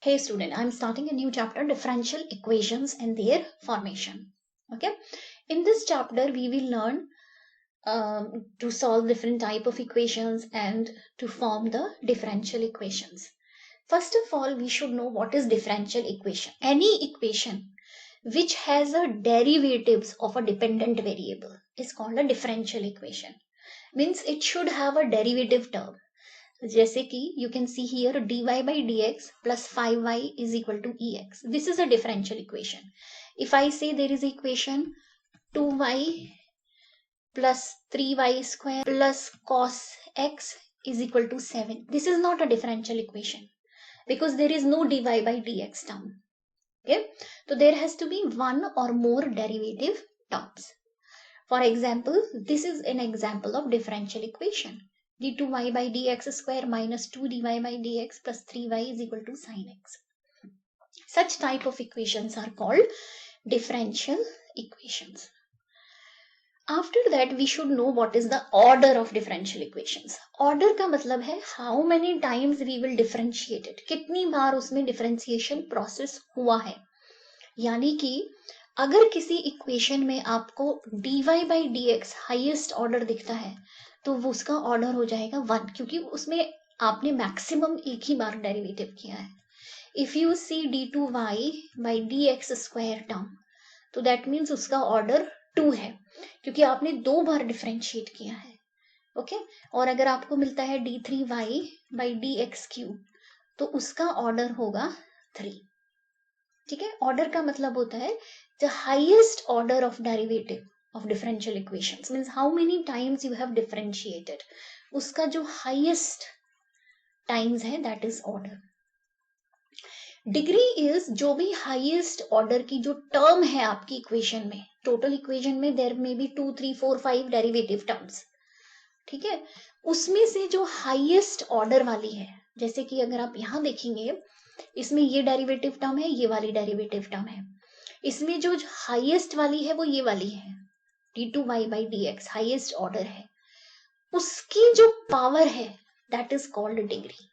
Hey student, I'm starting a new chapter, differential equations and their formation. Okay, in this chapter we will learn to solve different type of equations and to form the differential equations. First of all, we should know what is differential equation. Any equation which has a derivatives of a dependent variable is called a differential equation. Means it should have a derivative term. जैसे कि you can see here dy by dx plus 5y is equal to ex. This is a differential equation. If I say there is equation 2y plus 3y square plus cos x is equal to 7. This is not a differential equation because there is no dy by dx term. Okay, so there has to be one or more derivative terms. For example, this is an example of differential equation. d2y by dx square minus 2 dy by dx plus 3y is equal to sin x. Such type of equations are called differential equations. After that, we should know what is the order of differential equations. Order का मतलब है how many times we will differentiate it. कितनी बार उसमें differentiation process हुआ है. यानी कि अगर किसी इक्वेशन में आपको dy by dx highest order दिखता है तो वो उसका ऑर्डर हो जाएगा 1 क्योंकि उसमें आपने मैक्सिमम एक ही बार डेरिवेटिव किया है. If you see d2y by dx square term तो दैट मीन्स उसका ऑर्डर 2 है क्योंकि आपने 2 बार डिफरेंशिएट किया है. ओके, और अगर आपको मिलता है d3y by dx क्यूब तो उसका ऑर्डर होगा 3. ठीक है, ऑर्डर का मतलब होता है the highest order of derivative of differential equations means how many times you have differentiated. उसका जो highest times है that is order. Degree is जो भी हाईएस्ट ऑर्डर की जो टर्म है आपकी इक्वेशन में. टोटल इक्वेशन में देयर में बी 2 3 4 5 डेरिवेटिव टर्म्स. ठीक है, उसमें से जो हाईएस्ट ऑर्डर वाली है, जैसे कि अगर आप यहां देखेंगे इसमें ये डेरिवेटिव टर्म है, ये वाली डेरिवेटिव टर्म है. इसमें जो हाईएस्ट वाली है वो ये वाली है d2y by dx highest order है. उसकी जो पावर है that is called degree.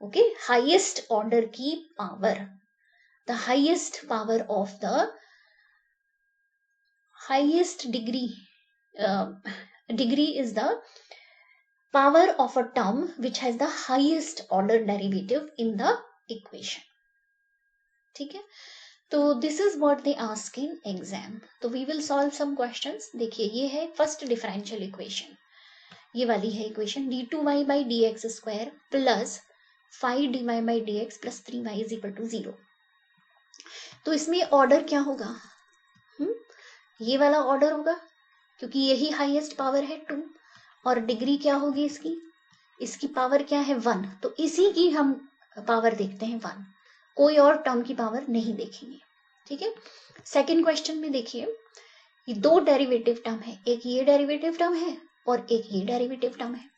Okay, highest order की power, the highest power of the highest degree. Degree is the power of a term which has the highest order derivative in the equation. ठीक है, तो this is what they ask in exam. तो we will solve some questions. देखिए ये है first differential equation. ये वाली है equation d2y by dx square plus 5 dy by dx plus 3y is equal to 0. तो इसमें ऑर्डर क्या होगा? ये वाला ऑर्डर होगा क्योंकि यही हाईएस्ट पावर है 2 और डिग्री क्या होगी इसकी? इसकी पावर क्या है 1. तो इसी की हम पावर देखते हैं 1, कोई और टर्म की पावर नहीं देखेंगे. ठीक है, सेकंड क्वेश्चन में देखिए ये 2 डेरिवेटिव टर्म है, एक ये डेरिवेटिव टर्म है और एक ये डेरिवेटिव टर्म है.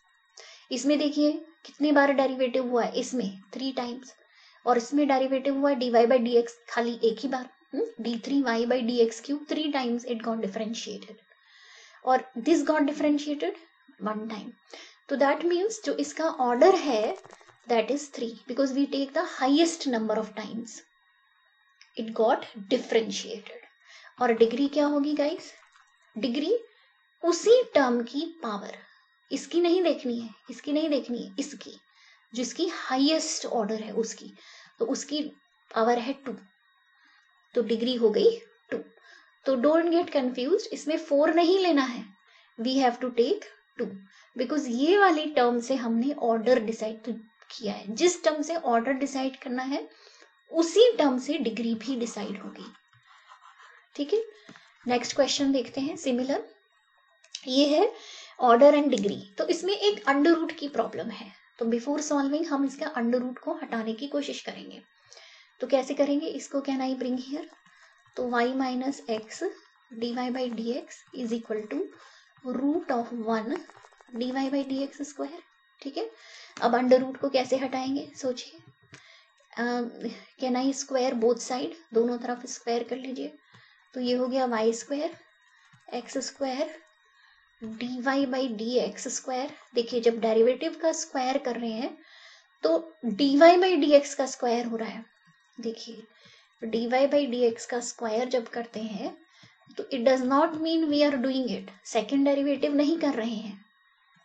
इसमें देखिए कितने बार डेरिवेटिव हुआ है, इसमें 3 टाइम्स और इसमें डेरिवेटिव हुआ है dy by dx खाली एक ही बार. d3y by dx cube 3 times it got differentiated और दिस गॉट डिफरेंशिएटेड 1 टाइम. तो दैट मीन्स जो इसका ऑर्डर है that is 3 because we take the highest number of times it got differentiated. और degree क्या होगी गाइस? डिग्री उसी term की पावर, इसकी नहीं देखनी है, इसकी नहीं देखनी है, इसकी जिसकी हाईएस्ट ऑर्डर है उसकी, तो उसकी पावर है 2, तो डिग्री हो गई 2. तो डोंट गेट कंफ्यूज्ड, इसमें 4 नहीं लेना है, we have to take 2 because ये वाली टर्म से हमने ऑर्डर डिसाइड किया है. जिस टर्म से ऑर्डर डिसाइड करना है उसी टर्म से डिग्री भी डिसाइड होगी. ठीक है, नेक्स्ट क्वेश्चन देखते हैं सिमिलर. ये है ऑर्डर एंड डिग्री. तो इसमें एक अंडर रूट की प्रॉब्लम है, तो बिफोर सॉल्विंग हम इसका अंडर रूट को हटाने की कोशिश करेंगे. तो कैसे करेंगे इसको? Can I bring here? तो y minus x dy by dx is equal to root of 1 dy by dx square. ठीक है, अब अंडर रूट को कैसे हटाएंगे सोचिए. Can I square both side, दोनों तरफ स्क्वायर कर लीजिए. तो ये हो गया y square x square dy by dx square. देखिए जब डेरिवेटिव का स्क्वायर कर रहे हैं तो dy बाई dx का स्क्वायर हो रहा है। देखिए dy बाई dx का स्क्वायर जब करते हैं तो it does not mean we are doing it, second derivative नहीं कर रहे हैं,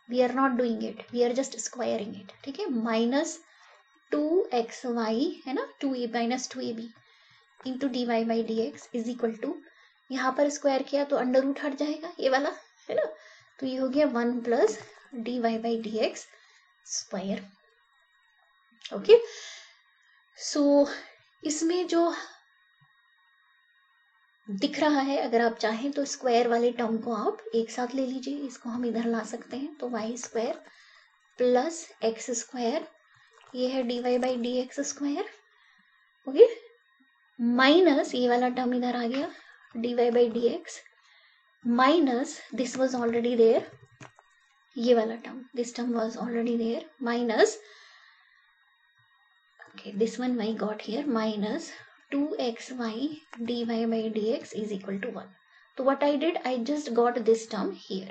we are not doing it, we are just squaring it. ठीक है, माइनस 2xy है ना, 2a minus 2ab into dy by dx is equal to, यहाँ पर स्क्वायर किया तो अंडर रूट हट जाएगा ये वाला, है ना, तो ये हो गया 1 plus dy by dx square. Okay, so इसमें जो दिख रहा है, अगर आप चाहें तो स्क्वायर वाले टर्म को आप एक साथ ले लीजिए, इसको हम इधर ला सकते हैं, तो y square plus x square, ये है dy by d x square. Okay, minus ये वाला टर्म इधर आ गया dy by d x, minus this was already there, ये वाला term, this term was already there, minus okay, this one I got here, minus 2xy dy by dx is equal to 1. तो what I did, I just got this term here,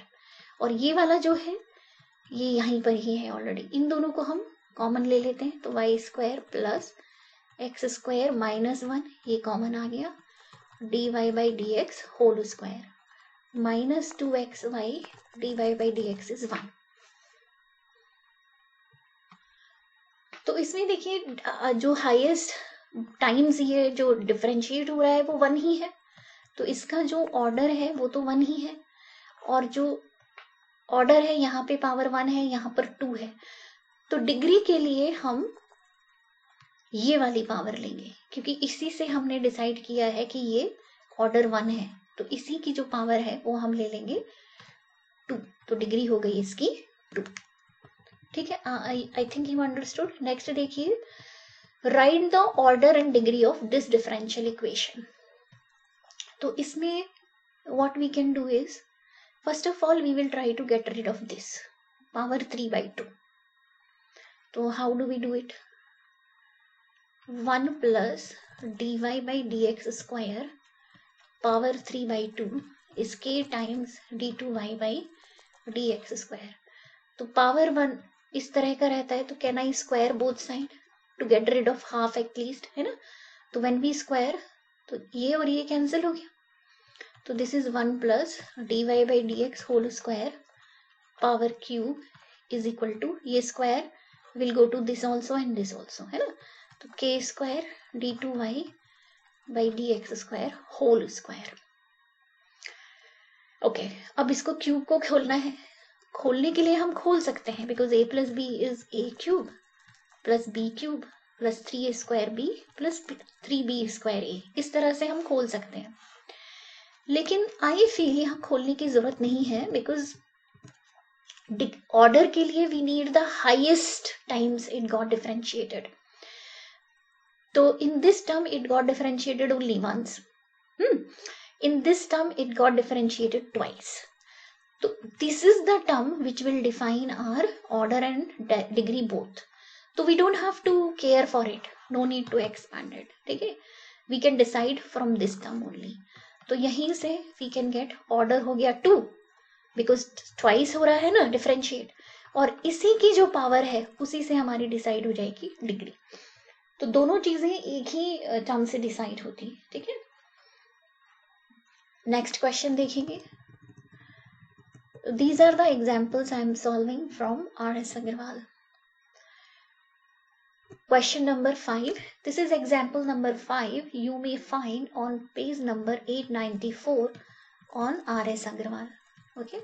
और ये वाला जो है ये यहीं पर ही है ऑलरेडी, इन दोनों को हम कॉमन ले लेते हैं, तो y square plus x square minus 1 ये कॉमन आ गया, dy by d x whole square minus 2xy dy by d x is 1। तो इसमें देखिए जो हाईएस्ट टाइम्स ये जो डिफरेंशिएट हो रहा है वो 1 ही है, तो इसका जो ऑर्डर है वो तो 1 ही है, और जो ऑर्डर है यहाँ पे पावर 1 है, यहाँ पर 2 है, तो डिग्री के लिए हम ये वाली पावर लेंगे, क्योंकि इसी से हमने डिसाइड किया है कि ये ऑर्डर 1 है, तो इसी की जो पावर है वो हम ले लेंगे 2, तो डिग्री हो गई इसकी 2। ठीक है, I think you understood. Next देखिए, write the order and degree of this differential equation. तो इसमें what we can do is, first of all we will try to get rid of this power 3/2। तो how do we do it, 1 plus dy by d x square power 3/2 is k times d2y by d x square. तो power 1 इस तरह का रहता है, तो can I square both side to get rid of half at least, है ना, तो व्हेन वी स्क्वायर तो ये और ये कैंसिल हो गया, तो this is 1 plus dy by d x whole square power cube is equal to, ये square will go to this also and this also, है ना, तो k square d2y by d x square whole square. Okay, अब इसको cube को खोलना है, खोलने के लिए हम खोल सकते हैं, because a plus b is a cube plus b cube plus 3a square b plus 3b square a, इस तरह से हम खोल सकते हैं, लेकिन आई फील यहाँ खोलने की जरूरत नहीं है, बिकॉज ऑर्डर के लिए we need the highest times it got differentiated, तो in this term it got differentiated only once, in this term it got differentiated twice. So this is the term which will define our order and degree both. So we don't have to care for it, no need to expand it. ठीक है, we can decide from this term only. तो यहीं से we can get order हो गया 2 because twice हो रहा है ना differentiate, और इसी की जो पावर है उसी से हमारी डिसाइड हो जाएगी डिग्री। तो दोनों चीजें एक ही टर्म से डिसाइड होती है। ठीक है, नेक्स्ट क्वेश्चन देखेंगे। These are the examples I am solving from R.S. Agarwal. Question number 5. This is example number 5. You may find on page number 894 on R.S. Agarwal. Okay.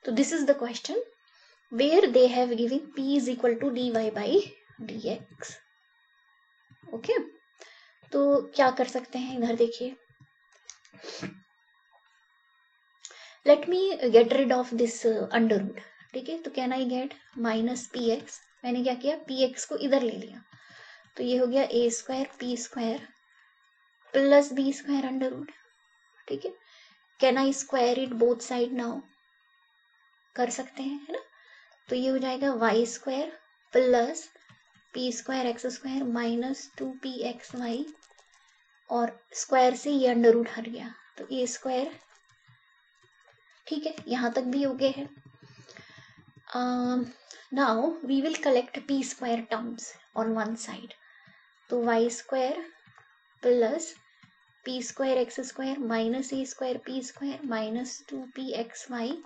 So this is the question where they have given P is equal to dy by dx. Okay. तो क्या कर सकते हैं, इधर देखिए, let me get rid of this under root. ठीक है, तो can I get minus P x, मैंने क्या किया, पी एक्स को इधर ले लिया, तो ये हो गया a square p square plus b square under root. ठीक है, can I square it both side now, कर सकते हैं, है ना, तो ये हो जाएगा y square plus p square x square minus 2pxy, और स्क्वायर से ये अंडर रूट हट गया, तो ए स्क्वायर। ठीक है, यहां तक भी हो गए हैं। Now we will collect p square terms on one side. तो y square plus p square x square minus a square p square minus 2pxy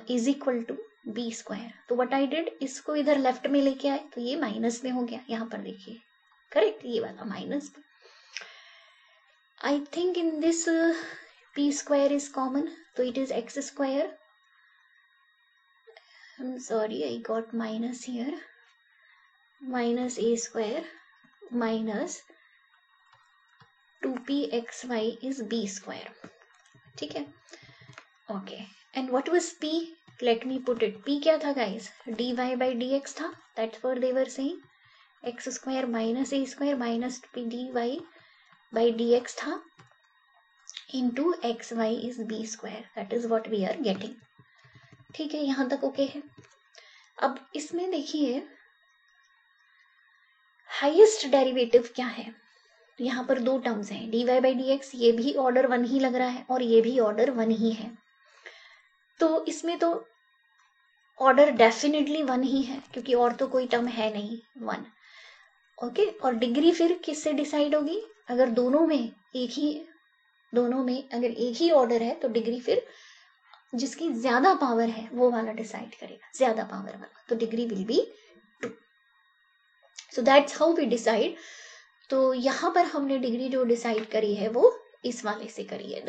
is equal to b square. तो what I did, इसको इधर left में लेके आए तो ये minus में हो गया. यहाँ पर देखिए करेक्ट, ये वाला minus. I think in this p square is common, so it is x square. I'm sorry, I got minus here. Minus a square minus 2pxy is b square. ठीक है. Okay. And what was p? Let me put it. p क्या था guys? dy by dx था. That's what they were saying. x square minus a square minus p dy by dx था. Into xy is b square. That is what we are getting. ठीक है, यहाँ तक okay है. अब इसमें देखिए हाईएस्ट डेरिवेटिव क्या है. यहाँ पर दो टर्म्स हैं, dy by dx. ये भी ऑर्डर 1 ही लग रहा है और ये भी ऑर्डर 1 ही है. तो इसमें तो ऑर्डर डेफिनेटली 1 ही है क्योंकि और तो कोई टर्म है नहीं, 1. ओके. और डिग्री फिर किससे डिसाइड होगी? अगर दोनों में एक ही, दोनों में अगर एक ही ऑर्डर है तो डिग्री फिर जिसकी ज्यादा पावर है वो वाला डिसाइड करेगा, ज्यादा पावर वाला. तो degree will be 2. So that's how we decide. तो यहाँ पर हमने डिग्री जो डिसाइड करी है वो इस वाले से करी है,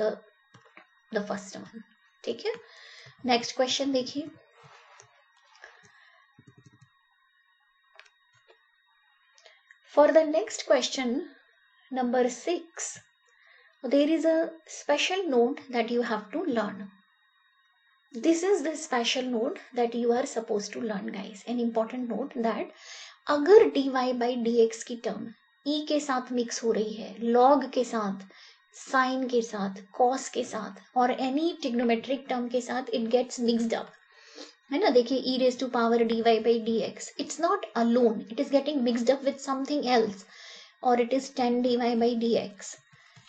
द फर्स्ट वन. ठीक है. नेक्स्ट क्वेश्चन देखिए. For the next question number 6, there is a special note that you have to learn. This is the special note that you are supposed to learn guys. An important note that अगर dy by dx की term e के साथ mix हो रही है, log के साथ, sign के साथ, कॉस के साथ और एनी ट्रिग्नोमेट्रिक टर्म के साथ इट गेट्स मिक्सड अप, है ना. देखिए e raised to power dy by dx, it's not alone, it is getting mixed up with something else, or it is tan dy by dx,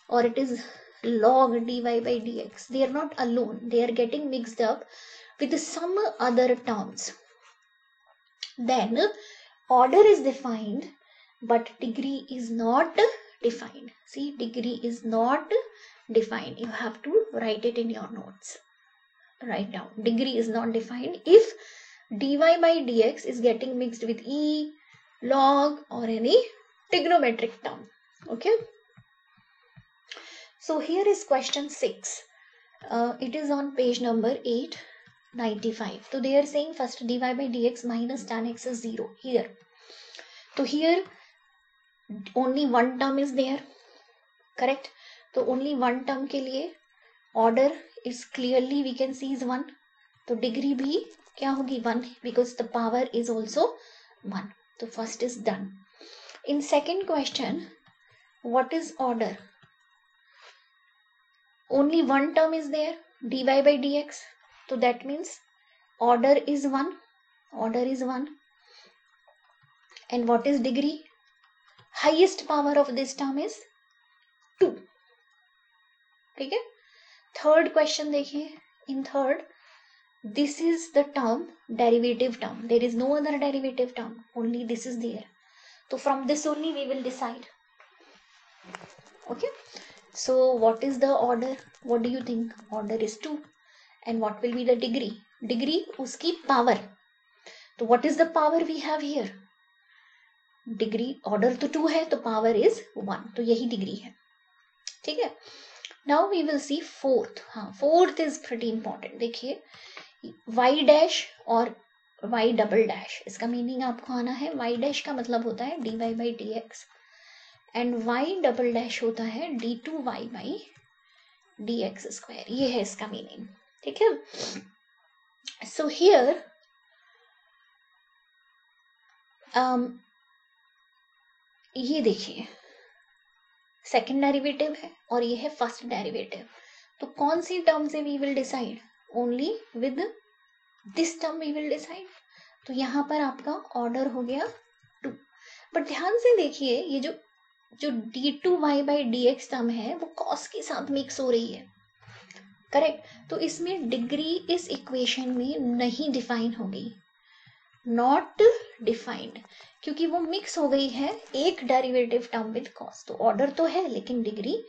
or it is log dy by dx. They are not alone, they are getting mixed up with some other terms. Then order is defined but degree is not defined. See, degree is not defined. You have to write it in your notes. Write down. Degree is not defined if dy by dx is getting mixed with e, log or any trigonometric term. Okay. So here is question 6. It is on page number 895. So they are saying first dy by dx minus tan x is 0 here. So here only one term is there, correct. तो only one term के लिए order is clearly we can see is 1. तो degree भी क्या होगी 1 because the power is also 1. तो first is done. In second question, what is order? Only one term is there, dy by dx. So that means order is 1. Order is 1. And what is degree? Highest power of this term is 2. ठीक है. Third question देखिए. In third, this is the term, derivative term. There is no other derivative term. Only this is there. So from this only we will decide. Okay. So what is the order? What do you think? Order is 2. And what will be the degree? Degree उसकी power. So what is the power we have here? Degree, order तो 2 है तो power is 1. तो यही degree है. ठीक है. Now we will see fourth. हाँ, fourth is pretty important. देखिए y dash और y double dash, इसका मीनिंग आपको आना है. y dash का मतलब होता है dy by dx and y double dash होता है d2y by dx square. ये है इसका मीनिंग. ठीक है. So here ये देखिए सेकेंड डेरिवेटिव है और ये है फर्स्ट डेरिवेटिव. तो कौन सी टर्म से we will decide? Only with this term we will decide. तो यहाँ पर आपका ऑर्डर हो गया 2. बट ध्यान से देखिए ये जो d2y by dx टर्म है वो कॉस के साथ मिक्स हो रही है. करेक्ट। तो इसमें डिग्री इस इक्वेशन में नहीं डिफाइन होगी, नॉट डिफाइंड, क्योंकि वो मिक्स हो गई है एक डेरिवेटिव टर्म विद कॉस। तो ऑर्डर तो है लेकिन डिग्री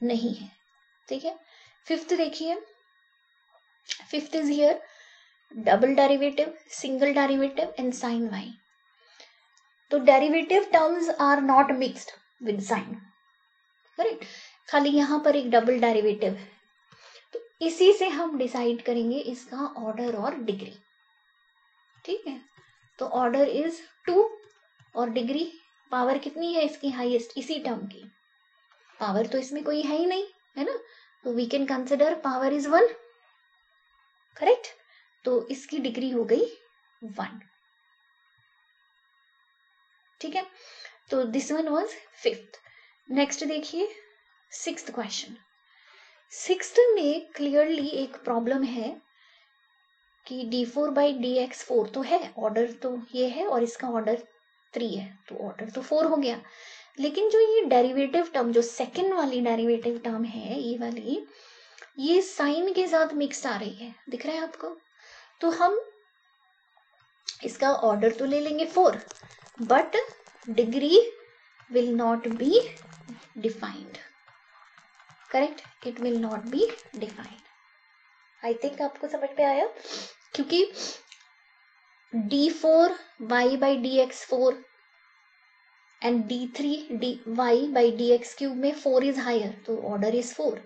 नहीं है, ठीक है। फिफ्थ देखिए, fifth is here double derivative, single derivative and sine y. तो derivative terms are not mixed with sine, correct, खाली यहां पर एक डबल डेरिवेटिव है। तो इसी से हम डिसाइड करेंगे इसका ऑर्डर और डिग्री, ठीक है। तो ऑर्डर इज 2 और डिग्री पावर कितनी है इसकी, हाईएस्ट, इसी टर्म की पावर तो इसमें कोई है ही नहीं, है ना। तो we can consider power is 1, correct. तो इसकी डिग्री हो गई 1, ठीक है। तो this one was fifth. Next देखिए सिक्स्थ क्वेश्चन। सिक्स्थ में क्लियरली एक प्रॉब्लम है कि d4 बाई dx4 तो है, ऑर्डर तो ये है और इसका ऑर्डर 3 है, तो ऑर्डर तो 4 हो गया। लेकिन जो ये डेरिवेटिव टर्म, जो सेकंड वाली डेरिवेटिव टर्म है ये वाली, ये साइन के साथ मिक्स आ रही है, दिख रहा है आपको। तो हम इसका ऑर्डर तो ले लेंगे 4, but degree will not be defined, correct, it will not be defined। I think आपको समझ में आया, क्योंकि d4 y by dx4 and d3 y by dx cube में 4 is higher, तो order is 4,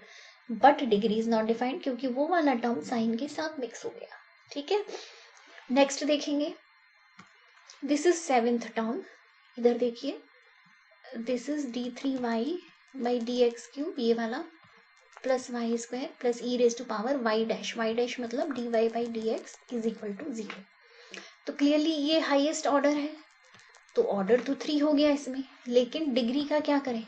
but degree is not defined क्योंकि वो वाला टर्म साइन के साथ मिक्स हो गया, ठीक है। नेक्स्ट देखेंगे, दिस इज सेवेंथ टर्म, इधर देखिए, this is d3y by dx cube, ये वाला, plus y square plus e raise to power y dash मतलब dy by dx is equal to 0। तो क्लियरली ये हाईएस्ट ऑर्डर है, तो ऑर्डर तो 3 हो गया इसमें, लेकिन डिग्री का क्या करें,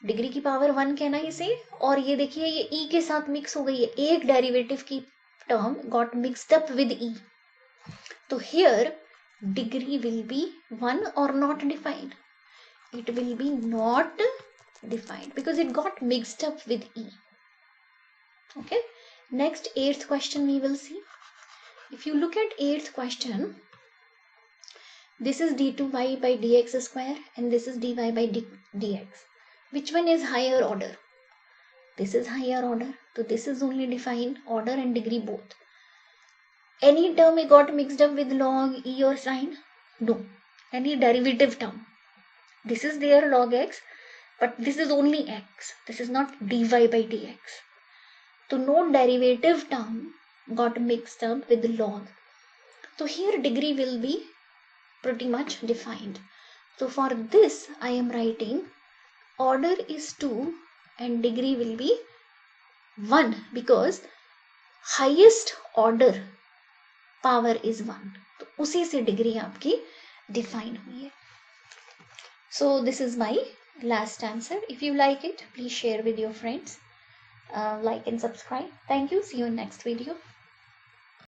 डिग्री की पावर 1 कहना इसे, और ये देखिए ये e के साथ मिक्स हो गई है, एक डेरिवेटिव की term got mixed up with e। तो here degree will be 1 or not defined, it will be not defined because it got mixed up with e, okay। Next, eighth question we will see. If you look at eighth question, this is d2y by dx square and this is dy by dx, which one is higher order, this is higher order, so this is only defined order and degree both। Any term got mixed up with log e or sine, no, any derivative term, this is their log x, but this is only x, this is not dy by dx, so no derivative term got mixed up with log, so here degree will be pretty much defined। So for this I am writing order is 2 and degree will be 1 because highest order power is 1, तो उसी से degree आपकी define हुई है। So this is my last answer. If you like it please share with your friends, like and subscribe. Thank you, see you in next video.